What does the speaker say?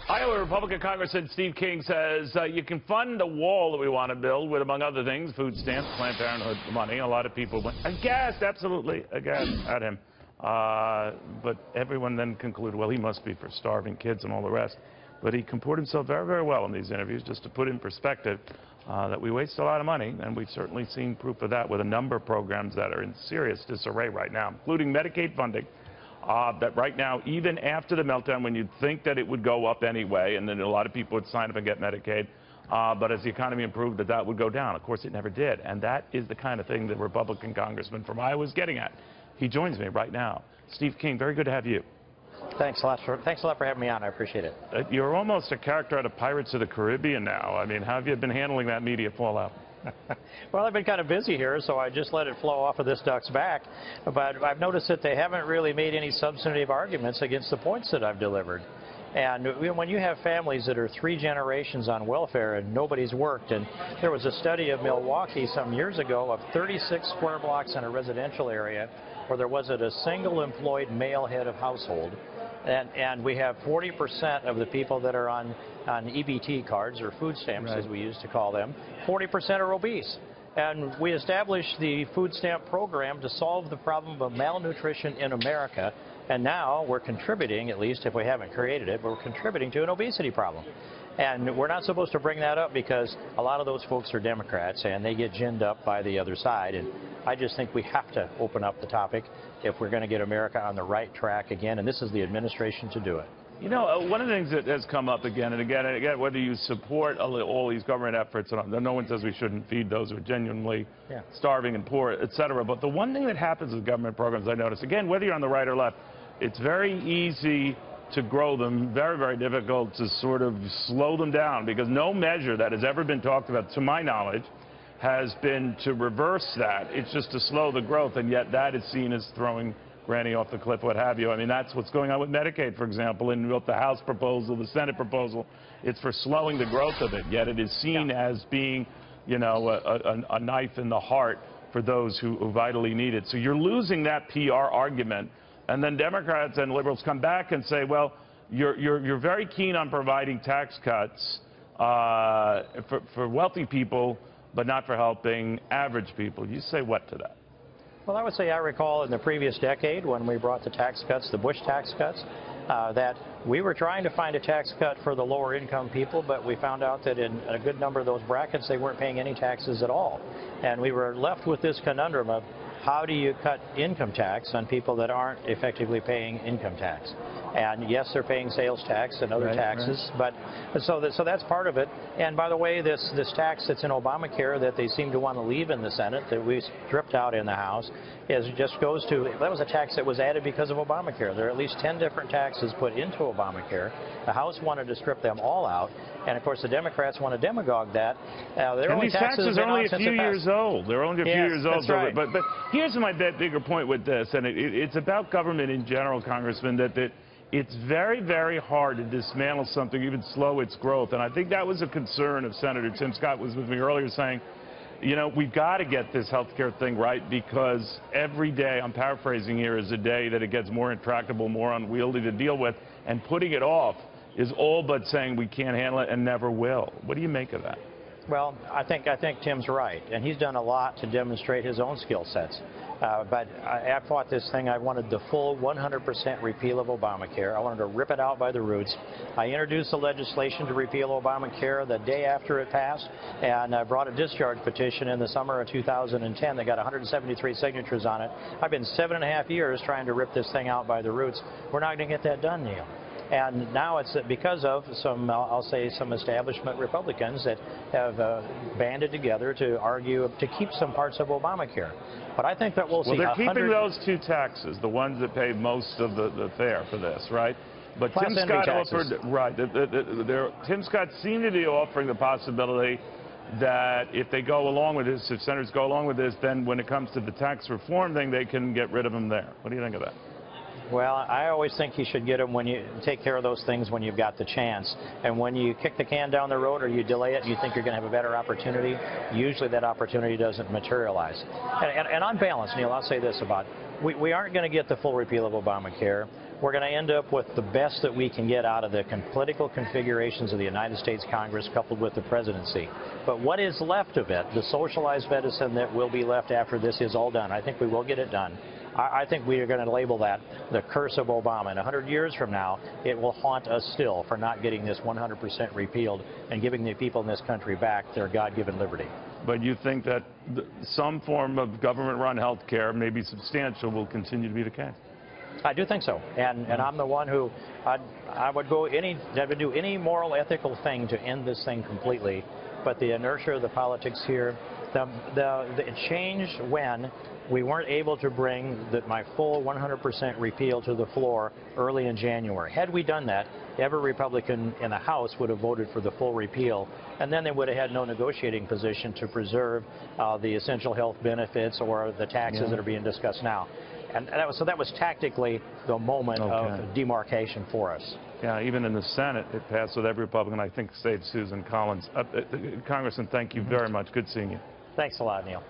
Iowa Republican Congressman Steve King says you can fund a wall that we want to build with, among other things, food stamps, Planned Parenthood money. A lot of people went aghast, absolutely aghast at him. But everyone then concluded, well, he must be for starving kids and all the rest. But he comported himself very, very well in these interviews, just to put in perspective that we waste a lot of money, and we've certainly seen proof of that with a number of programs that are in serious disarray right now, including Medicaid funding. That right now, even after the meltdown, when you'd think that it would go up anyway, and then a lot of people would sign up and get Medicaid, but as the economy improved, that would go down. Of course, it never did, and that is the kind of thing the Republican congressman from Iowa is getting at. He joins me right now. Steve King, very good to have you. Thanks a lot for having me on. I appreciate it. You're almost a character out of Pirates of the Caribbean now. I mean, how have you been handling that media fallout? Well, I've been kind of busy here, so I just let it flow off of this duck's back. But I've noticed that they haven't really made any substantive arguments against the points that I've delivered. And when you have families that are 3 generations on welfare and nobody's worked, and there was a study of Milwaukee some years ago of 36 square blocks in a residential area where there wasn't a single employed male head of household. And we have 40% of the people that are on EBT cards, or food stamps, right, as we used to call them, 40% are obese. And we established the food stamp program to solve the problem of malnutrition in America. And now we're contributing, at least if we haven't created it, but we're contributing to an obesity problem. And we're not supposed to bring that up because a lot of those folks are Democrats and they get ginned up by the other side. And I just think we have to open up the topic if we're going to get America on the right track again, and this is the administration to do it. You know, one of the things that has come up again and again and again, whether you support all these government efforts, and no one says we shouldn't feed those who are genuinely starving and poor, et cetera, but the one thing that happens with government programs, I notice, again, whether you're on the right or left, it's very easy to grow them, very, very difficult to sort of slow them down, because no measure that has ever been talked about, to my knowledge, has been to reverse that. It's just to slow the growth, and yet that is seen as throwing Granny off the cliff, what have you. I mean, that's what's going on with Medicaid, for example, in both the House proposal, the Senate proposal. It's for slowing the growth of it, yet it is seen as being, you know, a knife in the heart for those who vitally need it. So you're losing that PR argument, and then Democrats and liberals come back and say, well, you're very keen on providing tax cuts for wealthy people, but not for helping average people. You say what to that? Well, I would say I recall in the previous decade when we brought the tax cuts, the Bush tax cuts, that we were trying to find a tax cut for the lower income people, but we found out that in a good number of those brackets they weren't paying any taxes at all. And we were left with this conundrum of how do you cut income tax on people that aren't effectively paying income tax? And yes, they're paying sales tax and other taxes, but so that's part of it. And by the way, this tax that's in Obamacare that they seem to want to leave in the Senate, that we stripped out in the House, just goes to, that was a tax that was added because of Obamacare. There are at least 10 different taxes put into Obamacare. The House wanted to strip them all out, and of course the Democrats want to demagogue that. And these taxes are only a few years old. They're only a few years old. Right. But here's my bigger point with this, and it's about government in general, Congressman, that it's very, very hard to dismantle something, even slow its growth. And I think that was a concern of Senator Tim Scott was with me earlier saying, you know, we've got to get this health care thing right, because every day, I'm paraphrasing here, is a day that it gets more intractable, more unwieldy to deal with, and putting it off is all but saying we can't handle it and never will. What do you make of that? Well, I think Tim's right, and he's done a lot to demonstrate his own skill sets. But I fought this thing. I wanted the full 100% repeal of Obamacare. I wanted to rip it out by the roots. I introduced the legislation to repeal Obamacare the day after it passed, and I brought a discharge petition in the summer of 2010 that got 173 signatures on it. I've been 7.5 years trying to rip this thing out by the roots. We're not going to get that done, Neil. And now it's because of some, I'll say, some establishment Republicans that have banded together to argue to keep some parts of Obamacare. But I think that we'll see. Well, they're keeping those 2 taxes, the ones that pay most of the fare for this, right? But Tim Scott offered, right, Tim Scott seemed to be offering the possibility that if they go along with this, if senators go along with this, then when it comes to the tax reform thing, they can get rid of them there. What do you think of that? Well, I always think you should get them when you take care of those things when you've got the chance. And when you kick the can down the road or you delay it and you think you're going to have a better opportunity, usually that opportunity doesn't materialize. And on balance, Neil, I'll say this about we aren't going to get the full repeal of Obamacare. we're going to end up with the best that we can get out of the political configurations of the United States Congress coupled with the presidency. But what is left of it, the socialized medicine that will be left after this is all done, I think we will get it done. I think we are going to label that the curse of Obama. And 100 years from now, it will haunt us still for not getting this 100% repealed and giving the people in this country back their God-given liberty. But you think that some form of government-run health care, maybe substantial, will continue to be the case? I do think so, and I'm the one who I would do any moral, ethical thing to end this thing completely. But the inertia of the politics here, it changed when we weren't able to bring my full 100% repeal to the floor early in January. Had we done that, every Republican in the House would have voted for the full repeal, and then they would have had no negotiating position to preserve the essential health benefits or the taxes that are being discussed now. And that was tactically the moment of demarcation for us. Yeah, even in the Senate, it passed with every Republican, I think, save Susan Collins. Congressman, thank you very much. Good seeing you. Thanks a lot, Neil.